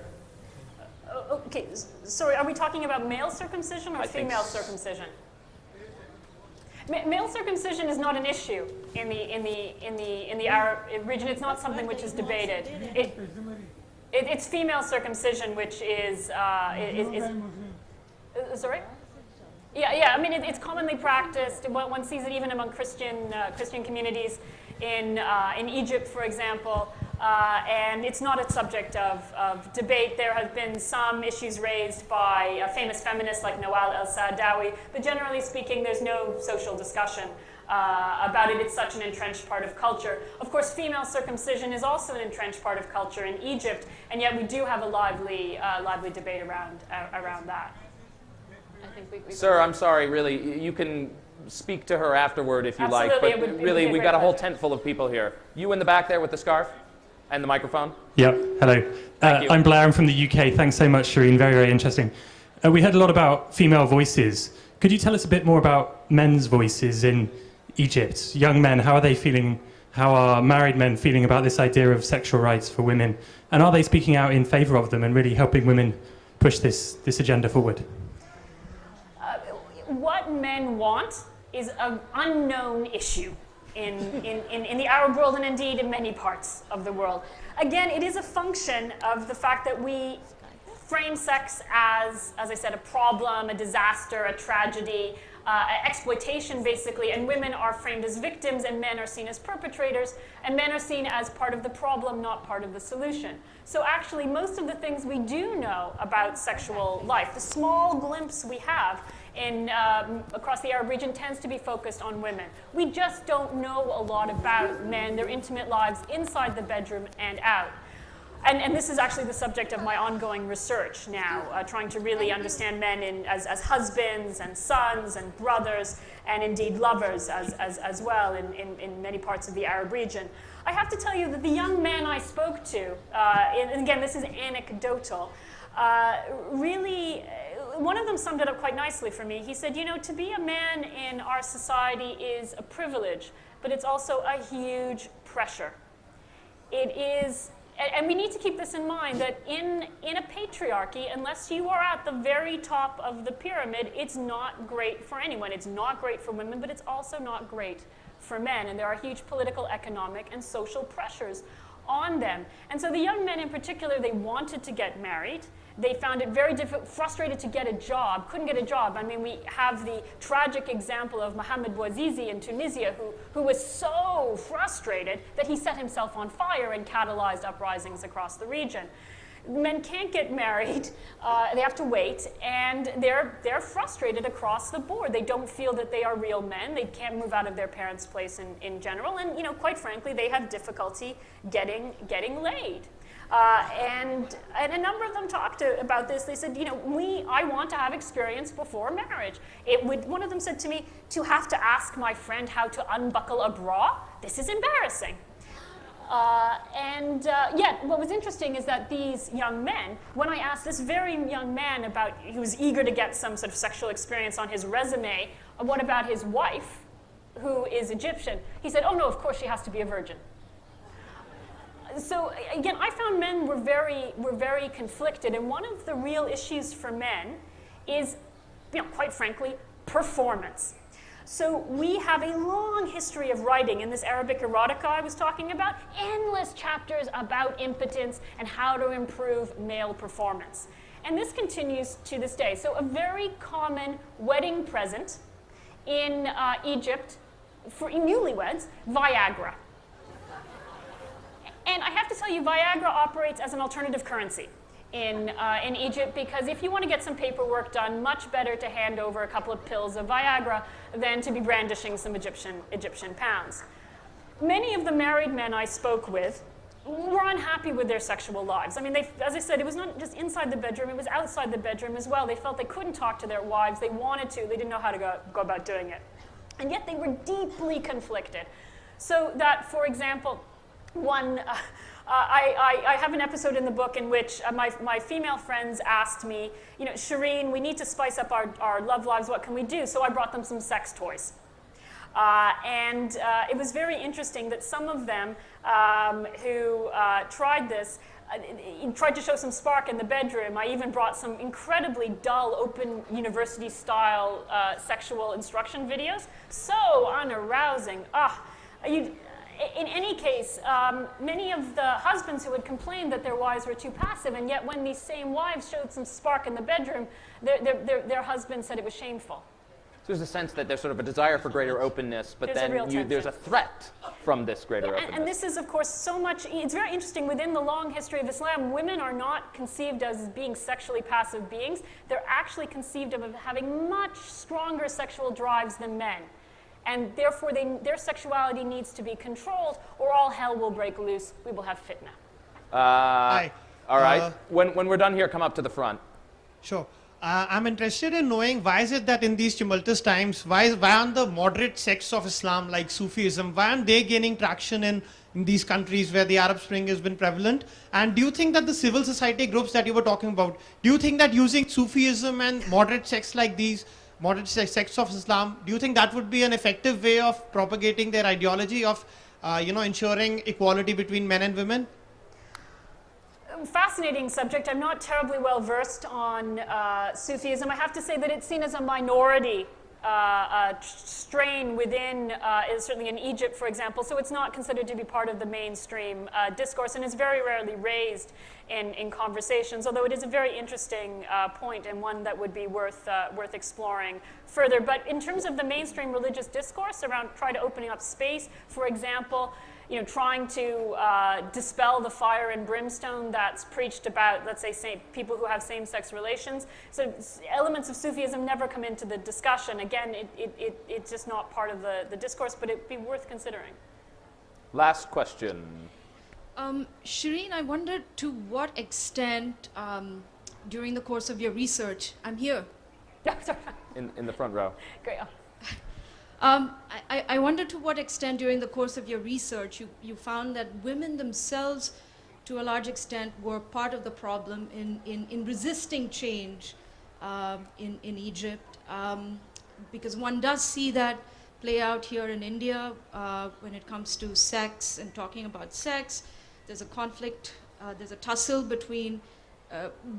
Okay, sorry, are we talking about male circumcision or female circumcision? Male circumcision is not an issue in the Arab region. It's not something which is debated. It's female circumcision which is Sorry? Yeah. I mean, it's commonly practiced. One sees it even among Christian communities in Egypt, for example. And it's not a subject of debate. There have been some issues raised by famous feminists like Nawal el-Saadawi, but generally speaking, there's no social discussion about it. It's such an entrenched part of culture. Of course, female circumcision is also an entrenched part of culture in Egypt, and yet we do have a lively debate around that. I think we Sir, I'm sorry, really, you can speak to her afterward if you like, but really, we've got a whole tent full of people here. You in the back there with the scarf and the microphone? Yeah, hello. Thank you. I'm Blair, I'm from the UK. Thanks so much, Shireen. Very, very interesting. We heard a lot about female voices. Could you tell us a bit more about men's voices in Egypt? Young men, how are they feeling? How are married men feeling about this idea of sexual rights for women? And are they speaking out in favor of them and really helping women push this agenda forward? What men want is an unknown issue in the Arab world and indeed in many parts of the world. Again, it is a function of the fact that we frame sex as I said, a problem, a disaster, a tragedy, exploitation basically, and women are framed as victims and men are seen as perpetrators, and men are seen as part of the problem, not part of the solution. So actually, most of the things we do know about sexual life, the small glimpse we have across the Arab region tends to be focused on women. We just don't know a lot about men, their intimate lives inside the bedroom and out. And this is actually the subject of my ongoing research now, trying to really understand men as husbands and sons and brothers and indeed lovers as well in many parts of the Arab region. I have to tell you that the young men I spoke to, and again this is anecdotal, really, one of them summed it up quite nicely for me. He said, you know, to be a man in our society is a privilege, but it's also a huge pressure. It is. And we need to keep this in mind, that in a patriarchy, unless you are at the very top of the pyramid, it's not great for anyone. It's not great for women, but it's also not great for men. And there are huge political, economic, and social pressures on them. And so the young men in particular, they wanted to get married. They found it very difficult, frustrated to get a job, couldn't get a job. I mean, we have the tragic example of Mohamed Bouazizi in Tunisia, who was so frustrated that he set himself on fire and catalyzed uprisings across the region. Men can't get married, they have to wait, and they're frustrated across the board. They don't feel that they are real men. They can't move out of their parents' place in general, and you know, quite frankly, they have difficulty getting laid. And a number of them talked about this. They said, you know, I want to have experience before marriage. One of them said to me, to have to ask my friend how to unbuckle a bra, this is embarrassing. Yet, what was interesting is that these young men, when I asked this very young man about, he was eager to get some sort of sexual experience on his resume, what about his wife, who is Egyptian? He said, oh no, of course she has to be a virgin. So again, I found men were very conflicted, and one of the real issues for men is, you know, quite frankly, performance. So we have a long history of writing in this Arabic erotica I was talking about, endless chapters about impotence and how to improve male performance. And this continues to this day. So a very common wedding present in Egypt for newlyweds, Viagra. And I have to tell you, Viagra operates as an alternative currency in Egypt, because if you want to get some paperwork done, much better to hand over a couple of pills of Viagra than to be brandishing some Egyptian pounds. Many of the married men I spoke with were unhappy with their sexual lives. I mean, as I said, it was not just inside the bedroom, it was outside the bedroom as well. They felt they couldn't talk to their wives, they wanted to, they didn't know how to go about doing it. And yet they were deeply conflicted. So that, for example, I have an episode in the book in which my female friends asked me, you know, Shireen, we need to spice up our love lives, what can we do? So I brought them some sex toys. It was very interesting that some of them who tried this, tried to show some spark in the bedroom. I even brought some incredibly dull, open university-style sexual instruction videos. So unarousing. in any case, many of the husbands who had complained that their wives were too passive, and yet when these same wives showed some spark in the bedroom, their husband said it was shameful. So there's a sense that there's sort of a desire for greater openness, but there's a threat from this greater openness. And this is, of course, so much, it's very interesting, within the long history of Islam, women are not conceived as being sexually passive beings. They're actually conceived of having much stronger sexual drives than men. And therefore, their sexuality needs to be controlled, or all hell will break loose. We will have fitna. Hi. All right. When we're done here, come up to the front. Sure. I'm interested in knowing why is it that in these tumultuous times, why aren't the moderate sects of Islam like Sufism, why aren't they gaining traction in these countries where the Arab Spring has been prevalent? And do you think that the civil society groups that you were talking about, do you think that using Sufism and moderate sects like these, moderate sects of Islam, do you think that would be an effective way of propagating their ideology of, ensuring equality between men and women? Fascinating subject. I'm not terribly well versed on Sufism. I have to say that it's seen as a minority strain within, certainly in Egypt, for example, so it's not considered to be part of the mainstream discourse, and is very rarely raised in conversations, although it is a very interesting point and one that would be worth exploring further. But in terms of the mainstream religious discourse around trying to opening up space, for example, trying to dispel the fire and brimstone that's preached about, let's say, people who have same-sex relations. So elements of Sufism never come into the discussion. Again, it's just not part of the discourse, but it'd be worth considering. Last question. Shireen, I wondered to what extent, during the course of your research, I'm here. In the front row. Great. I wonder to what extent during the course of your research you found that women themselves, to a large extent, were part of the problem in resisting change in Egypt, because one does see that play out here in India when it comes to sex and talking about sex. There's a conflict, there's a tussle between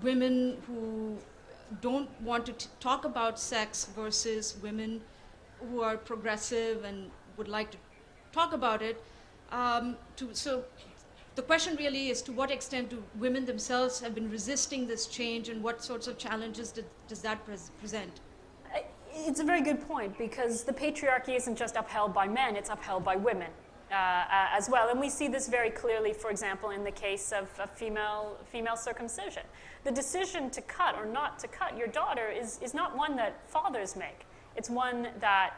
women who don't want to talk about sex versus women who are progressive and would like to talk about it. So the question really is, to what extent do women themselves have been resisting this change, and what sorts of challenges does that present? It's a very good point, because the patriarchy isn't just upheld by men, it's upheld by women as well. And we see this very clearly, for example, in the case of female circumcision. The decision to cut or not to cut your daughter is not one that fathers make. It's one that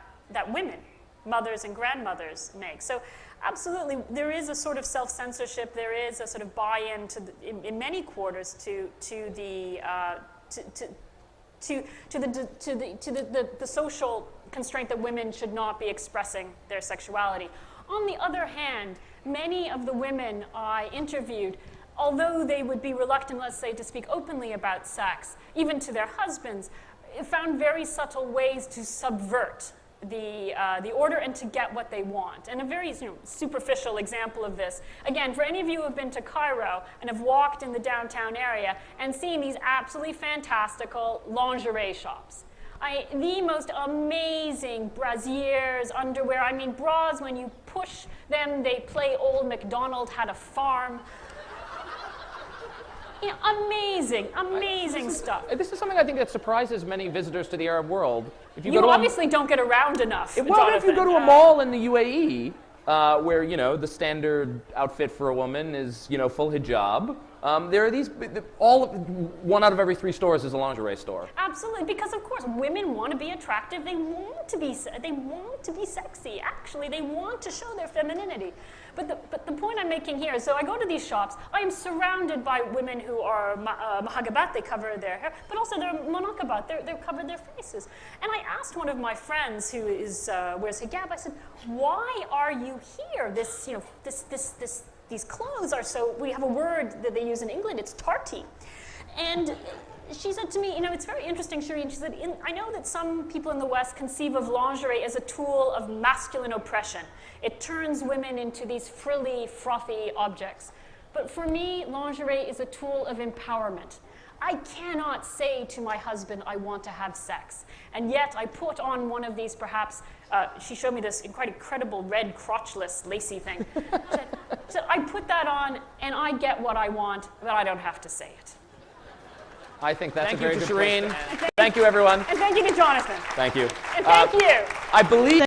women, mothers and grandmothers, make. So absolutely, there is a sort of self-censorship. There is a sort of buy-in in many quarters to the social constraint that women should not be expressing their sexuality. On the other hand, many of the women I interviewed, although they would be reluctant, let's say, to speak openly about sex, even to their husbands, found very subtle ways to subvert the order and to get what they want. And a very superficial example of this, again, for any of you who have been to Cairo and have walked in the downtown area and seen these absolutely fantastical lingerie shops. The most amazing brassieres, underwear. I mean, bras, when you push them, they play Old MacDonald Had a Farm. Amazing stuff. This is something I think that surprises many visitors to the Arab world. If you obviously don't get around enough. Well, if you go to a mall in the UAE, where the standard outfit for a woman is full hijab, there are these. One out of every 3 stores is a lingerie store. Absolutely, because of course women want to be attractive. They want to be sexy. Actually, they want to show their femininity. But the point I'm making here is, so I go to these shops, I am surrounded by women who are mahagabat, they cover their hair, but also they're monakabat, they cover their faces. And I asked one of my friends who wears hijab, I said, why are you here? These clothes are so, we have a word that they use in England, it's tarty. And she said to me, it's very interesting, Shireen, she said, I know that some people in the West conceive of lingerie as a tool of masculine oppression. It turns women into these frilly, frothy objects. But for me, lingerie is a tool of empowerment. I cannot say to my husband, I want to have sex. And yet I put on one of these perhaps, she showed me this quite incredible red crotchless lacy thing. So I put that on and I get what I want, but I don't have to say it. I think that's thank a very you to good place to Shireen. And Thank you, everyone. And thank you to Jonathan. Thank you. And thank you. I believe.